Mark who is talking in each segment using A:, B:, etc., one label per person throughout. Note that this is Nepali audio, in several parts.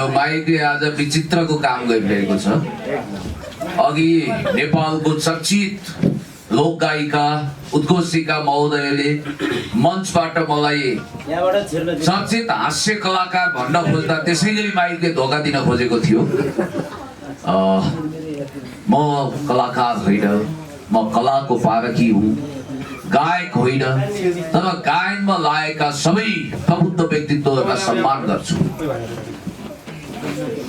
A: यो माइकले आज विचित्रको काम गरिरहेको छ। अघि नेपालको चर्चित लोक गायिका उद्घोषिका महोदयले मञ्चबाट मलाई चर्चित हास्य कलाकार भन्न खोज्दा त्यसैले माइकले धोका दिन खोजेको थियो। म कलाकार होइन, म कलाको पारखी हुँ, गायक होइन, तर गायनमा लागेका सबै प्रबुद्ध व्यक्तित्वहरूलाई सम्मान गर्छु।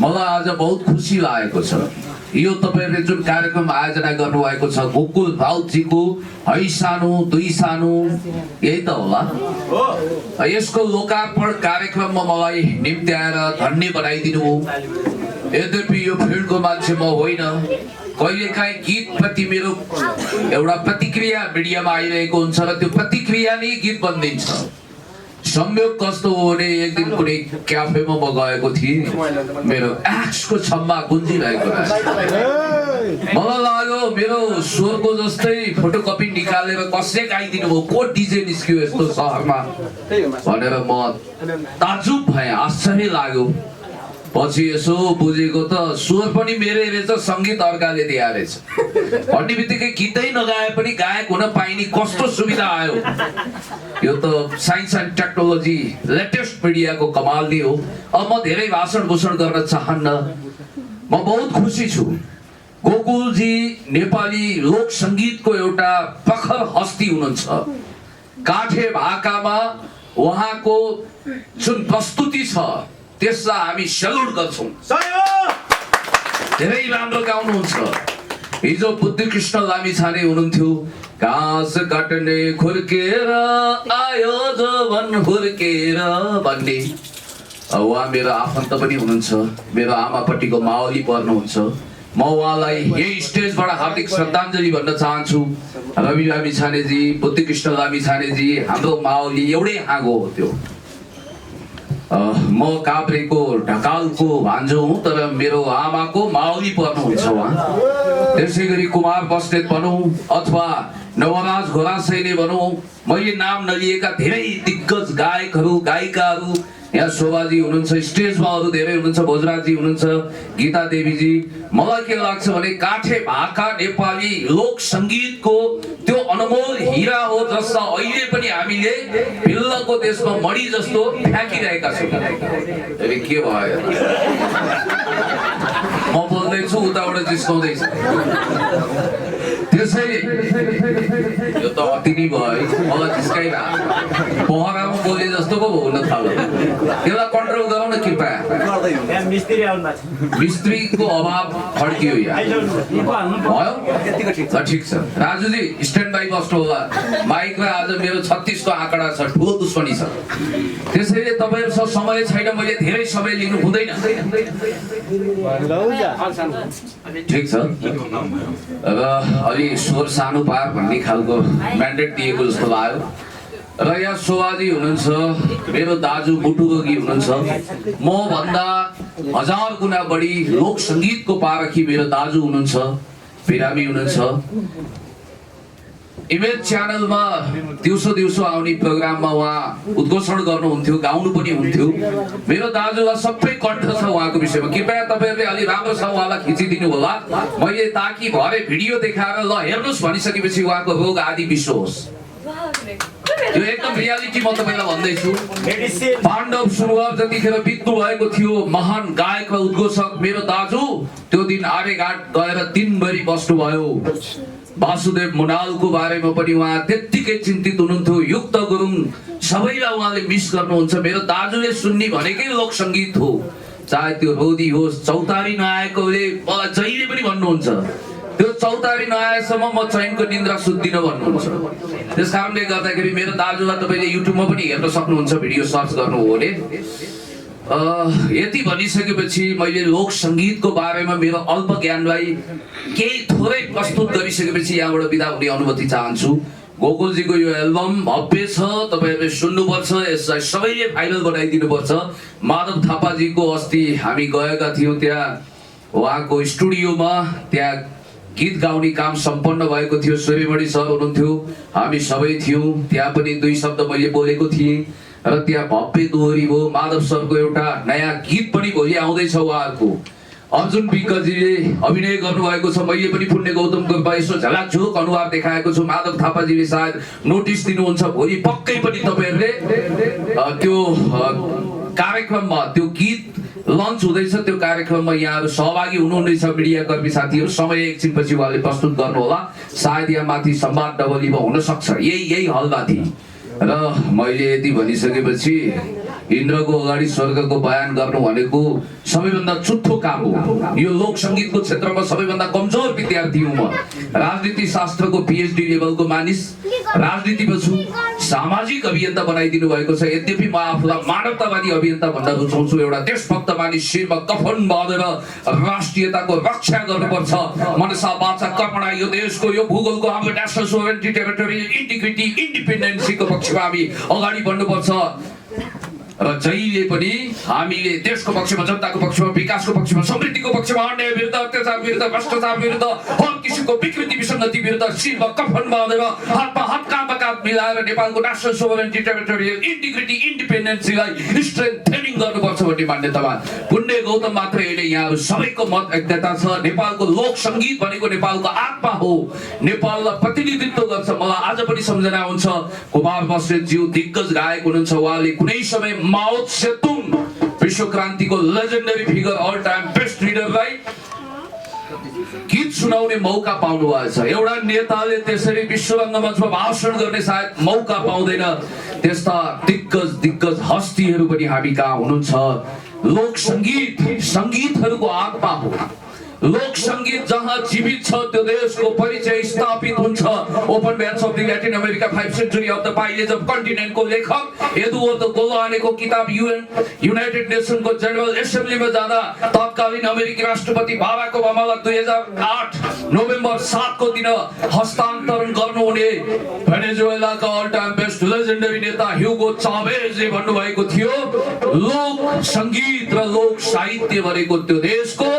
A: मलाई आज बहुत खुसी लागेको छ। यो तपाईहरुले जुन कार्यक्रम आयोजना गर्नुभएको छ गोकुल राउतजीको है सानो दुई सानो यही त होला। यसको लोकार्पण कार्यक्रममा मलाई निम्त्याएर धन्य बनाइदिनु हो। यद्यपि यो फिल्डको मान्छे म होइन, कहिलेकाहीँ गीत प्रति मेरो एउटा प्रतिक्रिया मिडियामा आइरहेको हुन्छ र त्यो प्रतिक्रिया नै गीत बनिन्छ। संयोग कस्तो हो भने एक दिन कुनै क्याफेमा म गएको थिएँ, मेरो एक्सको छम्मा गुन्जिरहेको रहेछ। मलाई लाग्यो मेरो स्वरको जस्तै फोटोकपी निकालेर कसले गाइदिनु भयो, को डिजे निस्क्यो यस्तो सहरमा भनेर म ताजुब भएँ, आश्चर्य लाग्यो। पछि यसो बुझेको त स्वर पनि मेरै रहेछ, सङ्गीत अर्काले दिया रहेछ भन्ने बित्तिकै गीतै नगाए पनि गायक हुन पाइने कस्तो सुविधा आयो। यो त साइन्स एन्ड टेक्नोलोजी लेटेस्ट मिडियाको कमाल नै हो। अब म धेरै भाषण भूषण गर्न चाहन्न। म बहुत खुसी छु। गोकुलजी नेपाली लोक सङ्गीतको एउटा प्रखर हस्ती हुनुहुन्छ। काठे भाकामा उहाँको जुन प्रस्तुति छ त्यसलाई हामी सल्युट गर्छौं। धेरै राम्रो गाउनुहुन्छ। हिजो बुद्धिकृष्ण लामिछाने हुनुहुन्थ्यो, घाँस काट्ने खुर्केर आयो जवन हुर्केर भन्ने। उहाँ मेरो आफन्त पनि हुनुहुन्छ, मेरो आमापट्टिको मावली पर्नुहुन्छ। म उहाँलाई यही स्टेजबाट हार्दिक श्रद्धाञ्जली भन्न चाहन्छु। रवि लामिछानेजी, बुद्धिकृष्ण लामिछानेजी हाम्रो मावली एउटै हाँगो हो। त्यो म काभ्रेको ढकालको भान्जो हुँ, तर मेरो आमाको मावली पर्नुहुन्छ उहाँ। त्यसै गरी कुमार बस्नेत भनौँ अथवा नवराज घोरासैले भनौँ, मैले नाम नलिएका धेरै दिग्गज गायकहरू गायिकाहरू यहाँ शोभाजी हुनुहुन्छ, स्टेजमा अरू धेरै हुनुहुन्छ, भोजराजी हुनुहुन्छ, गीता देवीजी। मलाई के लाग्छ भने काठे भाका नेपाली लोक सङ्गीतको त्यो अनमोल हिरा हो जसलाई अहिले पनि हामीले भिल्लको देशमा मणि जस्तो फ्याँकिरहेका छौँ। के भयो म बोल्दैछु उताबाट जिस्काउँदैछ। त्यसैले यो त अति नै भयो, मलाई जिस्काइरहेको पहरामा बोले जस्तो पो हुन थाल्यो। त्यसलाई कन्ट्रोल गरौँ न कृपया। मिस्त्रीको अभाव खड्कियो यहाँ भयो। ठिक छ राजुजी, स्ट्यान्ड बाई बस्नु होला। माइकमा आज मेरो 36 को आँकडा छ, ठुलो दुश्मनी छ। त्यसैले तपाईँहरूसँग समय छैन, मैले धेरै समय लिनु हुँदैन। ठिक छ, र अलि स्वर सानो पार भन्ने खालको म्यान्डेट दिएको जस्तो लाग्यो। र यहाँ शोभाजी हुनुहुन्छ, मेरो दाजु मुटुरोगी हुनुहुन्छ। म भन्दा 1000 गुणा बढी लोक सङ्गीतको पारखी मेरो दाजु हुनुहुन्छ, बिरामी हुनुहुन्छ। इमेज च्यानलमा दिउँसो आउने प्रोग्राममा उहाँ उद्घोषण गर्नुहुन्थ्यो, गाउनु पनि हुन्थ्यो। मेरो दाजुलाई सबै कण्ठ छ उहाँको विषयमा। कृपया तपाईँहरूले अलि राम्रोसँग उहाँलाई खिचिदिनु होला। मैले ताकि भरे भिडियो देखाएर ल हेर्नुहोस् भनिसकेपछि उहाँको रोग आदि बिसोस्। यो एकदम रियालिटी म तपाईँलाई भन्दैछु। पाण्डव सुरुवात जतिखेर बित्नु भएको थियो, महान गायक र उद्घोषक मेरो दाजु त्यो दिन आर्यघाट गएर दिनभरि बस्नुभयो। वासुदेव मुनालको बारेमा पनि उहाँ त्यत्तिकै चिन्तित हुनुहुन्थ्यो। युक्त गुरुङ सबैलाई उहाँले मिस गर्नुहुन्छ। मेरो दाजुले सुन्ने भनेकै लोक सङ्गीत हो, चाहे त्यो रोदी होस्, चौतारी नआएकोले मलाई जहिले पनि भन्नुहुन्छ त्यो चौतारी नआएसम्म म चैनको निन्द्रा सुत्दिनँ भन्नुहुन्छ। त्यस कारणले गर्दाखेरि मेरो दाजुलाई तपाईँले युट्युबमा पनि हेर्न सक्नुहुन्छ, भिडियो सर्च गर्नु हो भने। यति भनिसकेपछि मैले लोक सङ्गीतको बारेमा मेरो अल्प ज्ञानलाई केही थोरै प्रस्तुत गरिसकेपछि यहाँबाट बिदा हुने अनुमति चाहन्छु। गोकुलजीको यो एल्बम भव्य छ, तपाईँहरूले सुन्नुपर्छ, यसलाई सबैले भाइरल बनाइदिनुपर्छ। माधव थापाजीको अस्ति हामी गएका थियौँ, त्यहाँ उहाँको स्टुडियोमा त्यहाँ गीत गाउने काम सम्पन्न भएको थियो। सूर्यमणि सर हुनुहुन्थ्यो, हामी सबै थियौँ त्यहाँ। पनि 2 शब्द मैले बोलेको थिएँ र त्यहाँ भव्य दोहोरी भयो माधव सरको एउटा नयाँ गीत पनि भोलि आउँदैछ उहाँहरूको अर्जुन विकजीले अभिनय गर्नुभएको छ मैले पनि पुण्य गौतमको यसो झलाकझुक अनुहार देखाएको छु माधव थापाजीले सायद नोटिस दिनुहुन्छ भोलि पक्कै पनि तपाईहरुले त्यो कार्यक्रममा त्यो गीत लन्च हुँदैछ त्यो कार्यक्रममा यहाँहरु सहभागी हुनुहुनेछ मिडिया कर्मी साथीहरु समय एकछिनपछि उहाँले प्रस्तुत गर्नु होला सायद यहाँ माथि संवाद डबलीमा हुन सक्छ यही हलमाथि र मैले यति भनिसकेपछि इन्द्रको अगाडि स्वर्गको बयान गर्नु भनेको सबैभन्दा चुट्ठो काम हो यो लोक संगीतको क्षेत्रमा सबैभन्दा कमजोर विद्यार्थी हुँ म राजनीति शास्त्रको पीएचडी लेभलको मानिस राजनीतिमा छु सामाजिक अभियन्ता बनाइदिनु भएको छ यद्यपि म आफूलाई मानवतावादी अभियन्ता भन्न रुचाउँछु एउटा देशभक्त मानिस शिरमा कफन बाँधेर राष्ट्रियताको रक्षा गर्नुपर्छ मनसा वाचा कर्मणा यो देशको यो भूगोलको हाम्रो नेशनल सोभरेनिटी टेरिटोरियल इन्टिग्रिटी इन्डिपेन्डेन्सीको पक्षमा हामी अगाडि बढ्नुपर्छ र जहिले पनि हामीले देशको पक्षमा जनताको पक्षमा विकासको पक्षमा समृद्धिको पक्षमा अन्याय विरुद्ध अत्याचार विरुद्ध भ्रष्टाचार विरुद्ध हर किसिमको विकृति विसङ्गति विरुद्ध शिरमा कफन बाँधेर हातमा हात काँधमा मिलाएर नेपालको नेशनल सोभरेनिटी टेरिटोरियल इन्टिग्रिटी इन्डिपेन्डेन्सीलाई स्ट्रेन्थेनिङ गर्नुपर्छ भन्ने मान्यतामा पुण्य गौतम मात्र होइन यहाँहरु सबैको मत एकता छ नेपालको लोक संगीत भनेको नेपालको आत्मा हो नेपाललाई प्रतिनिधित्व गर्छ मलाई आज पनि सम्झना हुन्छ कुमार बस्नेतज्यू दिग्गज गायक हुनुहुन्छ उहाँले कुनै समय माओ सेतुङ विश्व क्रान्तिको legendary figure all time best लिडरलाई गीत सुनाउने मौका पाउनु भएछ एउटा नेताले त्यसरी विश्वरङ्ग मञ्चमा भाषण गर्ने सायद मौका पाउँदैन त्यस्ता दिग्गज हस्तीहरू पनि हामी कहाँ हुनुहुन्छ लोक संगीतहरूको आत्मा हो लोक संगीत जहाँ जीवित छ त्यो देशको परिचय स्थापित हुन्छ open batch of the Latin America 5 century of the pillage of continent को लेखक एडुवर्डो गोलानेको किताब युनाइटेड नेसन को जनरल एसेम्ब्लीमा जाँदा तत्कालीन अमेरिकी राष्ट्रपति बाराक ओबामालाई 2008 नोभेम्बर 7 को दिन हस्तान्तरण गर्नुहुने भेनेजुएलाका अल टाइम बेस्ट लेजेन्डरी नेता ह्युगो चावेजले भन्नुभएको थियो लोक संगीत र लोक साहित्य भनेको त्यो देशको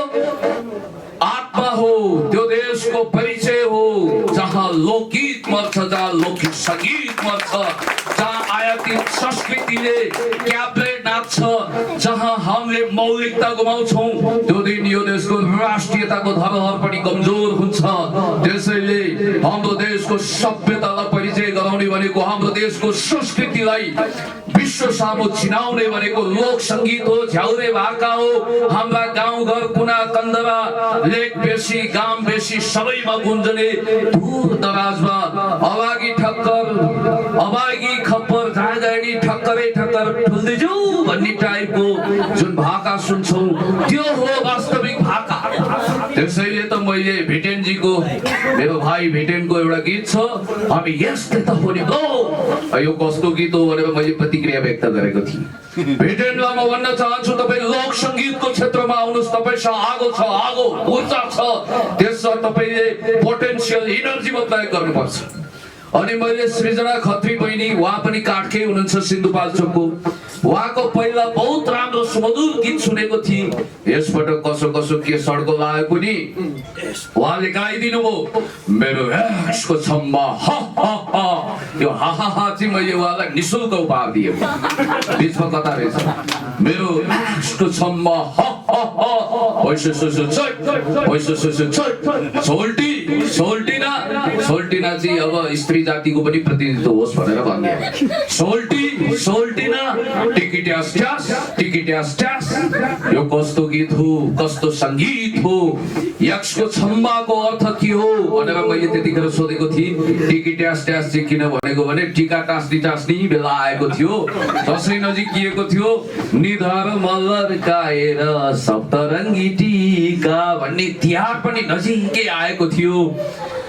A: आत्मा हो त्यो देशको परिचय हो जहाँ लोकगीत मर्छ जहाँ लोक संगीत मर्छ जहाँ आयातित संस्कृतिले क्याब्रे नाच्छ जहाँ हामीले मौलिकता गुमाउँछौं त्यो दिन यो देशको राष्ट्रियताको धरोहर पनि कमजोर हुन्छ त्यसैले हाम्रो देशको सभ्यतालाई परिचय गराउने भनेको हाम्रो देशको संस्कृतिलाई विश्व सामु चिनाउने भनेको लोक संगीत हो झ्याउरे भाका हो हाम्रा गाउँघर कुना कन्दरा लेक बेसी गाम बेसी सबैमा गुन्जने दूर दराजमा अभागी ठक्कर अभागी खप्पर जाँदाखेरि ठक्करै ठक्कर ठुल्दै जाऊ भन्ने टाइपको जुन भाका सुन्छौं त्यो हो वास्तविक भाका त्यसैले त मैले भिटेनजीको मेरो भाइ भिटेनको एउटा गीत छ हामी यस्तै त हो नि गो यो कस्तो गीत हो भनेर मैले प्रतिक्रिया व्यक्त गरेको थिएँ भिटेनलाई म भन्न चाहन्छु तपाई लोक संगीतको क्षेत्रमा आउनुस् तपाईसँग आगो छ आगो ऊर्जा छ त्यसमा तपाईले पोटेन्शियल एनर्जी प्रयोग गर्नुपर्छ अनि मैले सृजना खत्री बहिनी उहाँ पनि काठकै हुनुहुन्छ सिन्धुपाल्चोकको उहाँको पहिला बहुत राम्रो सुमधुर गीत सुनेको थिएँ यसपटक कसो के सड्को लाग्यो पनि उहाँले गाइदिनु भयो मेरो एक्सको छम्मा यो हा चाहिँ मैले उहाँलाई निशुल्क उपहार दिएँ बिचमा कता रहेछ मेरो एक्सको छम्मा सोल्टिना चाहिँ अब स्त्री जातिको पनि प्रतिनिधित्व होस् भनेर भन्ने सोल्टिना टिकिट्यास यो कस्तो गीत हो कस्तो संगीत हो यक्षको छम्माको अर्थ के हो भनेर मैले त्यतिखेर सोधेको थिएँ टिकिट्यास चाहिँ किन भनेको भने टिका टास्नी बेला आएको थियो दसैँ नजिकिएको थियो निधार मल्लर काएर सप्तरङ्गी टिका भन्ने तिहार पनि नजिकै आएको थियो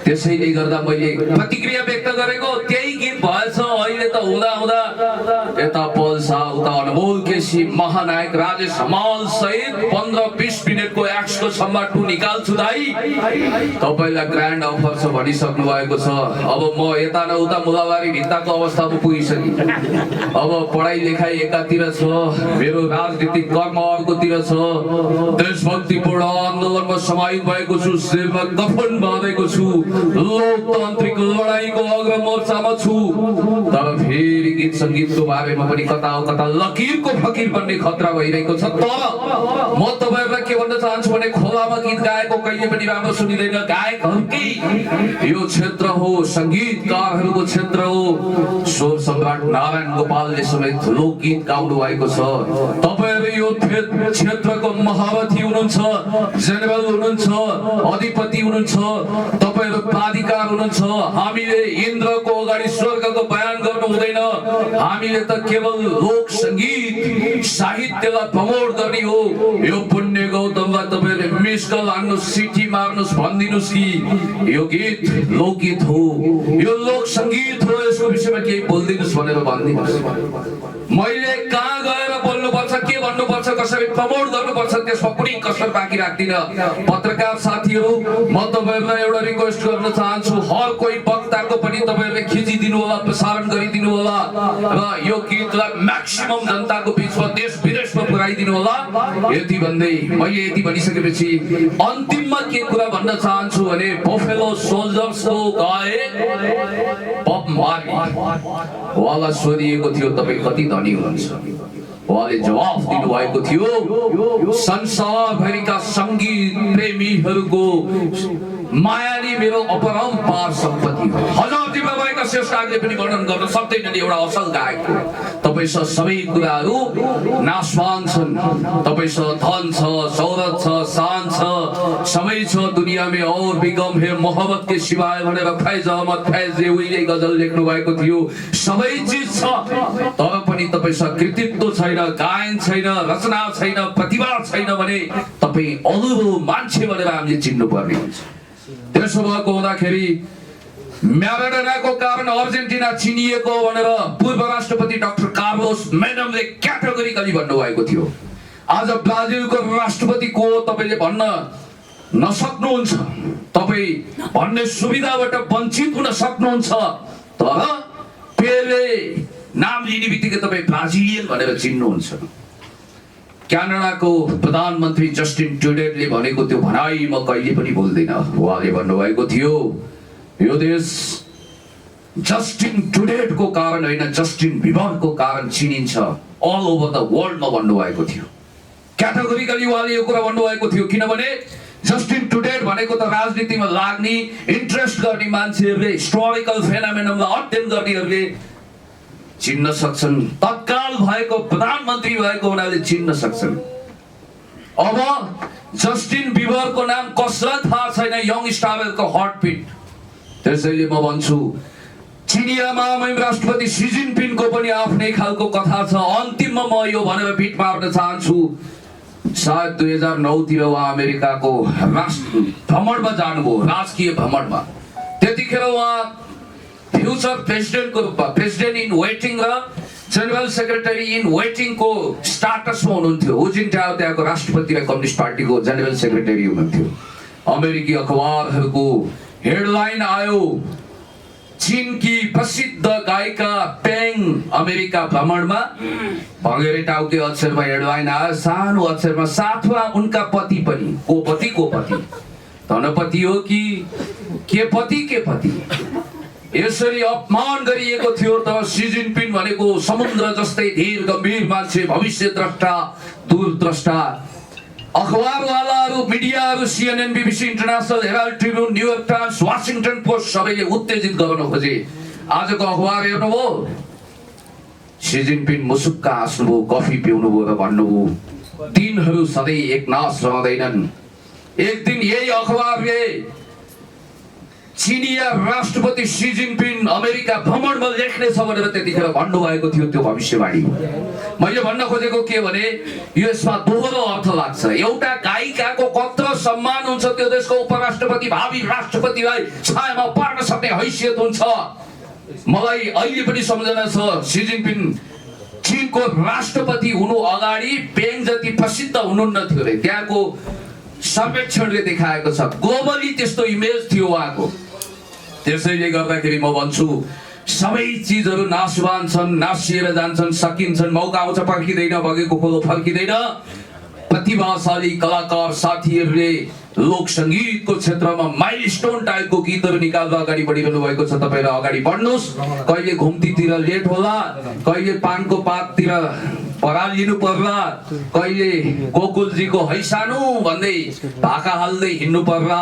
A: त्यसैले गर्दा मैले प्रतिक्रिया व्यक्त गरेको त्यही गीत भएछ अहिले त हुँदा यता पल्सा उता अनमोल केसी महानायक राजेश हमाल सहित 15-20 मिनेटको एक्सको छम्मा 2 निकाल्छु दाइ तपाईलाई ग्रान्ड अफर छ भनिसक्नु भएको छ अब म यता न उता मुलाबारी भित्ताको अवस्थामा पुगिसके अब पढाइ लेखाइ एकातिर छ मेरो राजनीतिक कर्म अर्कोतिर छ देशभक्तिपूर्ण आन्दोलनमा समाहित भएको छु शिरमा कफन बाँधेको छु लोकतान्त्रिक लडाईँको अग्रमोर्चामा छु। तर फेरि गीत सङ्गीतको बारेमा पनि कता हो कता लकिरको फकिर बन्ने खतरा भइरहेको छ। तर म तपाईँहरूलाई के भन्न चाहन्छु भने खोलामा गीत गाएको कहिले पनि राम्रो सुनिँदैन। गायकहरूकै यो क्षेत्र हो, सङ्गीतकारहरूको क्षेत्र हो। स्वर सम्राट नारायण गोपालले समेत लोकगीत गाउनु भएको छ। तपाईँहरू यो क्षेत्रको महारथी हुनुहुन्छ, जेनरल हुनुहुन्छ, अधिपति हुनुहुन्छ, तपाईँहरू प्राधिकार हुनुहुन्छ। हामीले इन्द्रको अगाडि स्वर्गको बयान गर्नु हुँदैन। हामीले त केवल लोक सङ्गीत साहित्यलाई प्रमोट गर्ने हो। यो पुण्य गौतमलाई तपाईँहरूले मिस कल हान्नुहोस्, सिटी मार्नुहोस्, भनिदिनुहोस् कि यो गीत लोकगीत हो, यो लोक सङ्गीत हो, यसको विषयमा केही बोलिदिनुहोस् भनेर भनिदिनुहोस्। मैले कहाँ गएर बोल्नुपर्छ, के भन्नुपर्छ, कसरी प्रमोट गर्नुपर्छ त्यसमा कुनै कसर बाँकी राख्दिनँ। पत्रकार साथीहरू, म तपाईँहरूलाई एउटा रिक्वेस्ट गर्न चाहन्छु, हर कोही वक्ताको पनि तपाईँहरूले खिचिदिनु होला, प्रसारण गरिदिनु होला र यो गीतलाई म्याक्सिमम जनताको बिचमा देश विदेशमा पुर्याइदिनु होला। यति भन्दै मैले यति भनिसकेपछि अन्तिममा के कुरा भन्न चाहन्छु भने बफेलो सोल्जर्सको गायक बब मार्ली उहाँलाई सोधिएको थियो तपाईँ कति धनी हुनुहुन्छ। उहाँले जवाफ दिनुभएको थियो संसारभरिका सङ्गीत प्रेमीहरूको मायाली मेरो अपरम्पार सम्पत्ति हो। हजुरजी बाबाका श्रेष्ठले पनि वर्णन गर्न सक्दैनन् एउटा असल गायकको। तपाईसँग सबै कुराहरू नाशवान छन्, तपाईसँग धन छ, शौहरत छ, शान छ, समय छ दुनिया में और भी गम है मोहब्बत के सिवाय भनेर फैज अहमद फैज जेवीले गजल लेख्नु भएको थियो। सबै चीज छ, तर पनि तपाईसँग कृतित्व छैन, गायन छैन, रचना छैन, प्रतिभा छैन भने तपाईँ अधुरो मान्छे भनेर हामीले चिन्नु पर्ने हुन्छ। त्यसो भएको हुँदाखेरि म्याराडोनाको कारण अर्जेन्टिना चिनिएको भनेर पूर्व राष्ट्रपति डाक्टर कार्लोस मेनमले क्याटेगोरिकली भन्नुभएको थियो। आज ब्राजिलको राष्ट्रपति को तपाईले भन्न नसक्नुहुन्छ, तपाईँ भन्ने सुविधाबाट वञ्चित हुन सक्नुहुन्छ। तर पेले नाम लिने बित्तिकै तपाईँ ब्राजिलियन भनेर चिन्नुहुन्छ। क्यानाडाको प्रधानमन्त्री जस्टिन ट्रुडेले भनेको त्यो भनाइ म कहिले पनि बोल्दिनँ। उहाँले भन्नुभएको थियो यो देश जस्टिन ट्रुडेको कारण होइन, जस्टिन बिबरको कारण चिनिन्छ अल ओभर द वर्ल्डमा भन्नुभएको थियो। क्याटेगोरिकली उहाँले यो कुरा भन्नुभएको थियो, किनभने जस्टिन ट्रुडे भनेको त राजनीतिमा लाग्ने, इन्ट्रेस्ट गर्ने मान्छेहरूले, हिस्टोरिकल फेनोमेननलाई अध्ययन गर्नेहरूले चिन्न सक्छन्। तत्काल भएको प्रधानमन्त्री भएको हुनाले चिन्न सक्छन्। अब जस्टिन बिबरको नाम कसलाई थाहा छैन, यङ स्टारको हार्टबिट। त्यसैले म भन्छु चिनिया महामहिम राष्ट्रपति सी जिनपिङको पनि आफ्नै खालको कथा छ। अन्तिममा म यो भनेर बिट मार्न चाहन्छु, सायद 2009 तिर उहाँ अमेरिकाको राष्ट्र भ्रमणमा जानुभयो, राजकीय भ्रमणमा। त्यतिखेर उहाँ फ्युचर प्रेसिडेन्टको रूपमा, प्रेसिडेन्ट इन वेटिङ र जनरल सेक्रेटरी इन वेटिङको स्टाटसमा हुनुहुन्थ्यो। हुजिन्टाओ त्यहाँको राष्ट्रपति र कम्युनिस्ट पार्टीको जनरल सेक्रेटरी हुनुहुन्थ्यो। अमेरिकी अखबारहरूको हेडलाइन आयो, चीनकी प्रसिद्ध गायिका पेङ अमेरिका भ्रमणमा। भँगेरे टाउके अक्षरमा हेडलाइन आयो, सानो अक्षरमा, साथमा उनका पति पनि। को पति धनपति हो कि के पति यसरी अपमान गरिएको थियो। तर सी जिनपिङ भनेको समुद्र जस्तै धीर गम्भीर मान्छे, भविष्य द्रष्टा, दूरद्रष्टा। अखबारवालाहरू, मिडियाहरू, CNN, BBC international, Herald Tribune, New York Times, Washington Post सबैले उत्तेजित गर्न खोजे। आजको अखबार हेर्नुभयो, सी जिनपिङ मुसुक्क हाँस्नुभयो, कफी पिउनुभयो र भन्नुभयो दिनहरू सधैँ एकनास रहँदैनन्। एक दिन यही अखबारले चिनिया राष्ट्रपति सी जिनपिङ अमेरिका भ्रमणमा लेख्नेछ भनेर त्यतिखेर भन्नुभएको थियो। त्यो भविष्यवाणी मैले भन्न खोजेको के भने यसमा दोहोरो अर्थ लाग्छ। एउटा गायिकाको कत्रो सम्मान हुन्छ, त्यो देशको उपराष्ट्रपति, भावी राष्ट्रपतिलाई छायामा पार्न सक्ने हैसियत हुन्छ। मलाई अहिले पनि सम्झना छ, सी जिनपिङ चीनको राष्ट्रपति हुनु अगाडि पेङ जति प्रसिद्ध हुनुहुन्न थियो रे। त्यहाँको सर्वेक्षणले देखाएको छ, ग्लोबली त्यस्तो इमेज थियो उहाँको। त्यसैले गर्दाखेरि म भन्छु सबै चीजहरू नाशवान छन्, नासिएर जान्छन्, सकिन्छन्। मौका आउँछ फर्किँदैन, बगेको खोलो फर्किँदैन। प्रतिभाशाली कलाकार साथीहरूले लोक संगीतको क्षेत्रमा माइलस्टोन टाइपको गीतहरू निकाल्दा अगाडि बढिरहनु भएको छ। तपाईहरु अगाडि बढ्नुस्। कहिले घुम्तीतिर लेट होला, कहिले पानको पाततिर परालिनु पर्ला, कहिले गोकुलजीको हैसानु भन्दै भाका हाल्दै हिँड्नु पर्ला,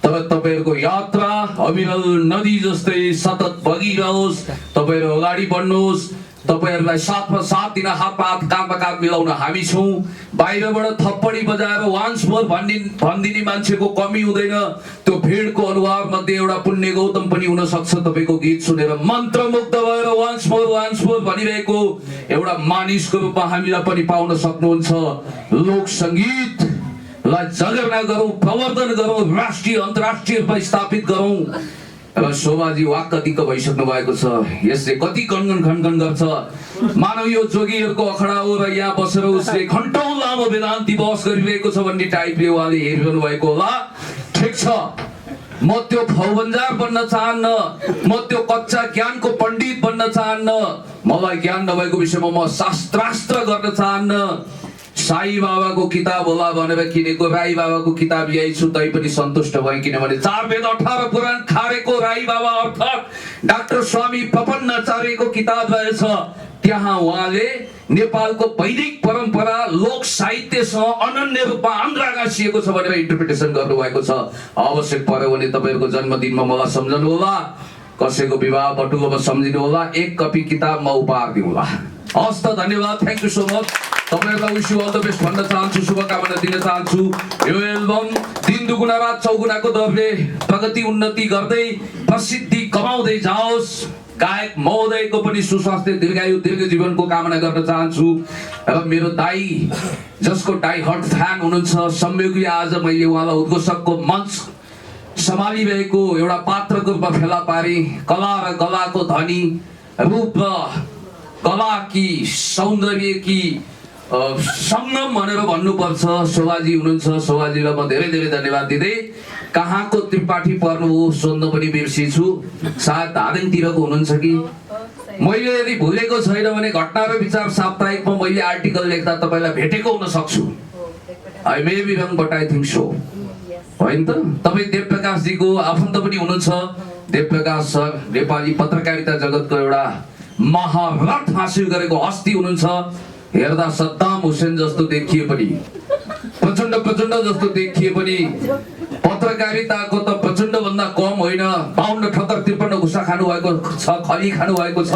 A: तर तपाईहरुको यात्रा अविरल नदी जस्तै सतत बगिरहोस्। तपाईहरु अगाडि बढ्नुस्। तपाईहरुलाई साथमा साथ दिन, हातमा हात, काँधमा काँध मिलाउन हामी छौं। बाहिरबाट थप्पडी बजाएर वान्स मोर भनिदिने मान्छेको कमी हुँदैन। त्यो भिडको अनुहार मध्ये एउटा पुण्य गौतम पनि हुन सक्छ। तपाईको गीत सुनेर मन्त्रमुग्ध भएर वान्स मोर भनिरहेको एउटा मानिसको रूपमा हामीलाई पनि पाउन सक्नुहुन्छ। लोक संगीत लाई जगेर्ना गरौँ, प्रवर्धन गरौँ, राष्ट्रिय अन्तर्राष्ट्रिय रूपमा स्थापित गरौँ। र शोभाजी वाक्क दिक्क भइसक्नु भएको छ। यसले कति गनगन खनगन गर्छ। मानव यो जोगीहरूको अखडा हो र यहाँ बसेर उसले घण्टौं लामो वेदान्ती बहस गरिरहेको छ भन्ने टाइपले उहाँले हेरिरहनु भएको होला। ठिक छ, म त्यो फौबन्जार बन्न चाहन्न, म त्यो कच्चा ज्ञानको पण्डित बन्न चाहन्न। मलाई ज्ञान नभएको विषयमा म शास्त्रास्त्र गर्न चाहन्न। साई बाबाको किताब होला भनेर किनेको राई बाबाको किताब यही छु, तै पनि सन्तुष्ट भएँ। किनभने 4 वेद 18 पुराण खारेको राई बाबा अर्थात् डाक्टर स्वामी प्रपन्नाचार्यको किताब रहेछ। त्यहाँ उहाँले नेपालको वैदिक परम्परा लोक साहित्यसँग अनन्य रूपमा आन्द्रा गाँसिएको छ भनेर इन्टरप्रिटेसन गर्नुभएको छ। आवश्यक पर्यो भने तपाईहरुको जन्मदिनमा मलाई सम्झनु होला, कसैको विवाह बटुलोमा सम्झिनु होला, 1 कपी किताब म उपहार दिउँला। हस् त, धन्यवाद, थ्यांक यू सो मच। तपाईहरुलाई wish you all the best भन्न चाहन्छु, शुभकामना दिन चाहन्छु। यो एल्बम दिन दुगुना रात चौगुनाको दरले प्रगति उन्नति गर्दै प्रसिद्धि कमाउँदै जाओस्। गायक महोदयको पनि सुस्वास्थ्य, दीर्घायु, दीर्घ जीवनको कामना गर्न चाहन्छु। र मेरो दाई जसको डाई हार्ट फ्यान हुनुहुन्छ, संयोगले आज मैले उहाँलाई उद्घोषकको मञ्च सम्हालिरहेको एउटा पात्रको रूपमा फेला पारे। कला र कलाको धनी, रूप र कला कि सौन्दर्य कि संगम भनेर भन्नुपर्छ शोभाजी हुनुहुन्छ। शोभाजीलाई म धेरै धेरै धन्यवाद दिँदै कहाँको त्रिपाठी पर्नु हो सोध्न पनि बिर्सिछु। सायद धादिङतिरको हुनुहुन्छ कि मैले यदि भुलेको छैन भने घटना र विचार साप्ताहिकमा मैले आर्टिकल लेख्दा तपाईलाई भेटेको हुन सक्छु। I may be wrong but I think so, होइन त? तपाईँ देवप्रकाश जीको आफन्त पनि हुनुहुन्छ। देवप्रकाश सर नेपाली पत्रकारिता जगतको एउटा महारथ हासिल गरेको हस्ती हुनुहुन्छ। हेर्दा सद्दाम हुसेन जस्तो देखिए पनि, प्रचण्ड जस्तो देखिए पनि पत्रकारिताको त प्रचण्ड भन्दा कम होइन। 52, 78, 53 घुसा खानु भएको छ, खली खानु भएको छ।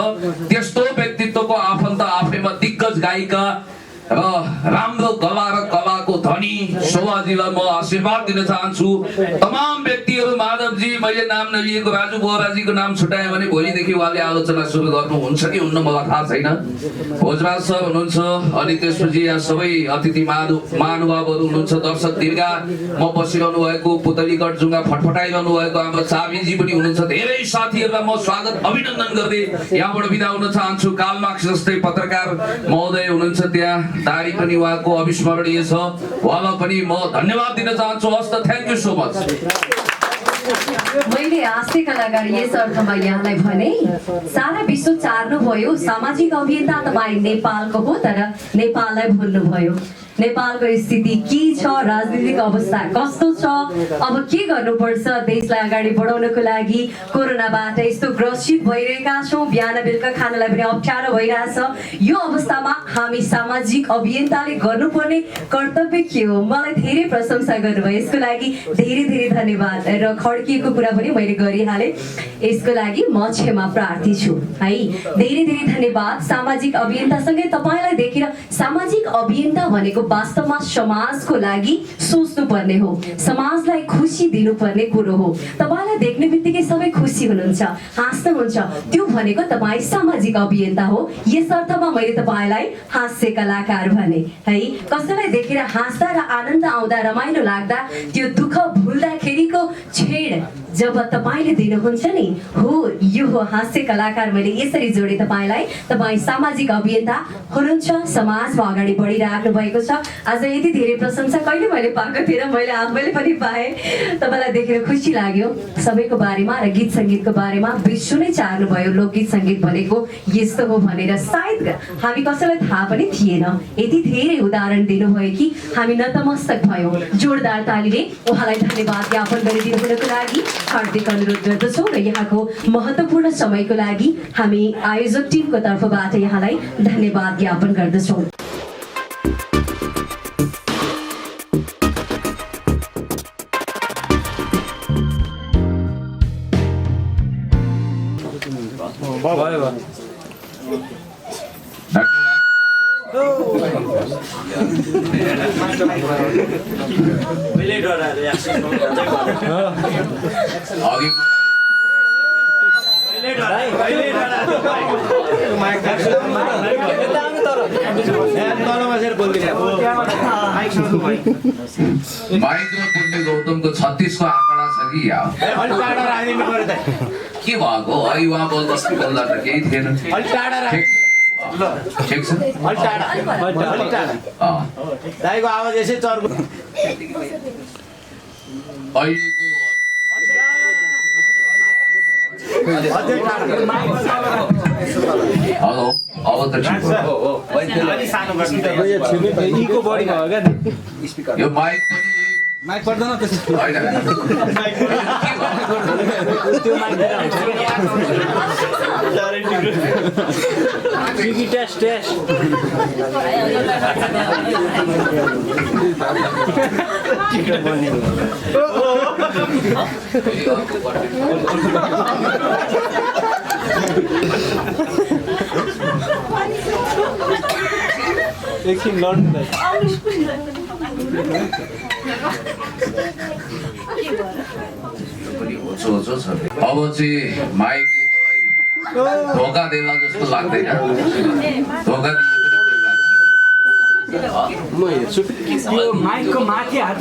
A: त्यस्तो व्यक्तित्वको आफन्त, आफैमा दिग्गज गायिका र राम्रो कला र कलाको धनी शोभाजीलाई म आशीर्वाद दिन चाहन्छु। तमाम व्यक्तिहरू, माधवजी, मैले नाम नलिएको राजु बोहराजीको नाम छुटाएँ भने भोलिदेखि उहाँले आलोचना सुरु गर्नुहुन्छ कि हुन्न मलाई थाहा छैन। भोजराज सर हुनुहुन्छ, अनि त्यसपछि यहाँ सबै अतिथि महानुभावहरू हुनुहुन्छ, दर्शक दीर्घा म बसिरहनु भएको, पुतलीगढ जुङ्गा फटफटाइरहनु भएको हाम्रो चाबीजी पनि हुनुहुन्छ। धेरै साथीहरूलाई म स्वागत अभिनन्दन गर्दै यहाँबाट बिदा हुन चाहन्छु। कालमार्क्स जस्तै पत्रकार महोदय हुनुहुन्छ, त्यहाँ दारी पनि उहाँको अविस्मरणीय छ, उहाँलाई पनि म धन्यवाद दिन चाहन्छु। हस् त, थ्यांक यू सो मच।
B: मैले हास्य कलाकार यस अर्थमा यहाँलाई भने, सारा विश्व चार्नु भयो, सामाजिक अभियन्ता तपाईँ नेपालको हो तर नेपाललाई भुल्नु भयो। नेपालको स्थिति के छ, राजनीतिक अवस्था कस्तो छ, अब के गर्नुपर्छ देशलाई अगाडि बढाउनको लागि? कोरोनाबाट यस्तो ग्रसित भइरहेका छौँ, बिहान बेलुका खानलाई पनि अप्ठ्यारो भइरहेछ। यो अवस्थामा हामी सामाजिक अभियन्ताले गर्नुपर्ने कर्तव्य के हो? मलाई धेरै प्रशंसा गर्नुभयो, यसको लागि धेरै धेरै धन्यवाद। र खड्किएको कुरा पनि मैले गरिहालेँ, यसको लागि म क्षमा प्रार्थी छु है। धेरै धेरै धन्यवाद। सामाजिक अभियन्तासँगै तपाईँलाई देखेर सामाजिक अभियन्ता भनेको वास्तवमा समाजको लागि सोच्नु पर्ने हो, समाजलाई खुसी दिनुपर्ने कुरो हो। तपाईँलाई देख्ने बित्तिकै सबै खुसी हुनुहुन्छ, हाँस्नुहुन्छ, त्यो भनेको तपाईँ सामाजिक अभियन्ता हो। यस अर्थमा मैले तपाईँलाई हास्य कलाकार भने है। कसैलाई देखेर हाँस्दा र आनन्द आउँदा, रमाइलो लाग्दा, त्यो दुःख भुल्दाखेरिको छेड जब तपाईँले दिनुहुन्छ नि हो यो हो हास्य कलाकार मैले यसरी जोडे तपाईँलाई। तपाईँ सामाजिक अभियन्ता हुनुहुन्छ, समाजमा अगाडि बढिराख्नु भएको छ। आज यति धेरै प्रशंसा कहिले मैले पाएको थिएन, मैले आफैले पनि पाएँ। तपाईँलाई देखेर खुसी लाग्यो। सबैको बारेमा र गीत सङ्गीतको बारेमा विश्व नै चाहनुभयो लोकगीत सङ्गीत भनेको यस्तो हो भनेर। सायद हामी कसैलाई थाहा पनि थिएन। यति धेरै उदाहरण दिनुभयो कि हामी नतमस्तक भयौँ। जोरदार तालीले उहाँलाई धन्यवाद ज्ञापन गरिदिनुको लागि हार्दिक अनुरोध गर्दछौँ र यहाँको महत्त्वपूर्ण समयको लागि हामी आयोजक टिमको तर्फबाट यहाँलाई धन्यवाद ज्ञापन गर्दछौँ।
A: माइक्रो पुण्य गौतमको 36 को आँकडा छ कि या के भएको है उहाँ बोल्दा त केही थिएन। ठिक छ
C: दाइको आवाज यसै चर्को
A: हेलो अब त ठिक हो। यो माइक
C: माइक पर्दैन त्यसो
A: होइन
C: त्यो माइक टेस्ट एकछिन लड्नु
A: अब चाहिँ माइकले मलाई धोका देला जस्तो लाग्दैन। धोका
C: म हेर्छु यो माइकको माथि हात